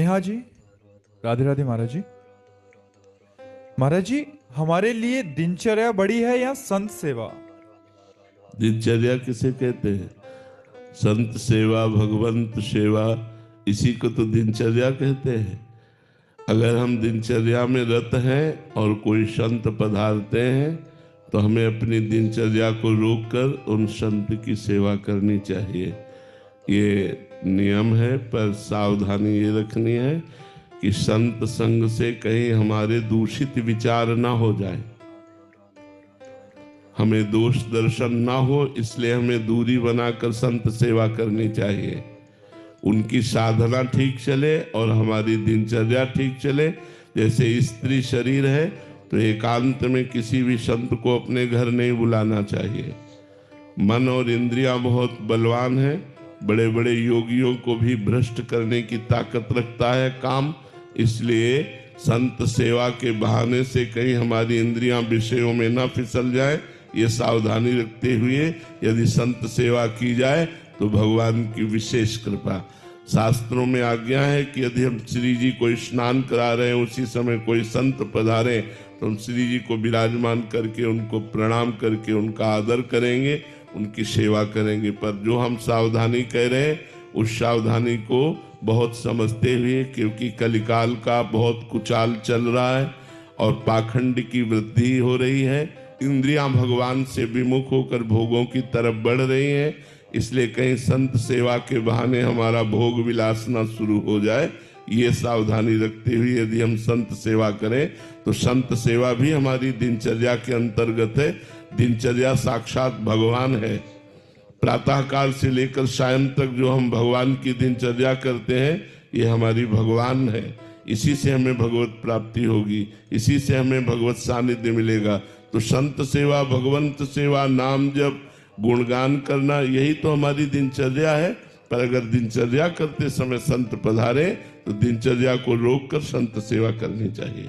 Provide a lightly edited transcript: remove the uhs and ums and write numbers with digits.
नेहा जी, राधे राधे महाराज जी। महाराज जी, हमारे लिए दिनचर्या बड़ी है या संत सेवा? दिनचर्या किसे कहते हैं? संत सेवा, भगवंत सेवा, इसी को तो दिनचर्या कहते हैं। अगर हम दिनचर्या में रत हैं और कोई संत पधारते हैं तो हमें अपनी दिनचर्या को रोककर उन संत की सेवा करनी चाहिए। ये नियम है, पर सावधानी ये रखनी है कि संत संग से कहीं हमारे दूषित विचार ना हो जाए, हमें दोष दर्शन ना हो, इसलिए हमें दूरी बनाकर संत सेवा करनी चाहिए। उनकी साधना ठीक चले और हमारी दिनचर्या ठीक चले। जैसे स्त्री शरीर है तो एकांत में किसी भी संत को अपने घर नहीं बुलाना चाहिए। मन और इंद्रियां बहुत बलवान है, बड़े बड़े योगियों को भी भ्रष्ट करने की ताकत रखता है काम। इसलिए संत सेवा के बहाने से कहीं हमारी इंद्रियां विषयों में न फिसल जाए, ये सावधानी रखते हुए यदि संत सेवा की जाए तो भगवान की विशेष कृपा। शास्त्रों में आज्ञा है कि यदि हम श्री जी को स्नान करा रहे हैं, उसी समय कोई संत पधारे तो हम श्री जी को विराजमान करके उनको प्रणाम करके उनका आदर करेंगे, उनकी सेवा करेंगे। पर जो हम सावधानी कह रहे हैं उस सावधानी को बहुत समझते हुए, क्योंकि कलिकाल का बहुत कुचाल चल रहा है और पाखंड की वृद्धि हो रही है, इंद्रियां भगवान से विमुख होकर भोगों की तरफ बढ़ रही हैं, इसलिए कहीं संत सेवा के बहाने हमारा भोग विलास न शुरू हो जाए, ये सावधानी रखते हुए यदि हम संत सेवा करें तो संत सेवा भी हमारी दिनचर्या के अंतर्गत है। दिनचर्या साक्षात भगवान है। प्रातः काल से लेकर सायं तक जो हम भगवान की दिनचर्या करते हैं ये हमारी भगवान है। इसी से हमें भगवत प्राप्ति होगी, इसी से हमें भगवत सानिध्य मिलेगा। तो संत सेवा, भगवंत सेवा, नाम जप, गुणगान करना, यही तो हमारी दिनचर्या है। पर अगर दिनचर्या करते समय संत पधारे तो दिनचर्या को रोककर संत सेवा करनी चाहिए।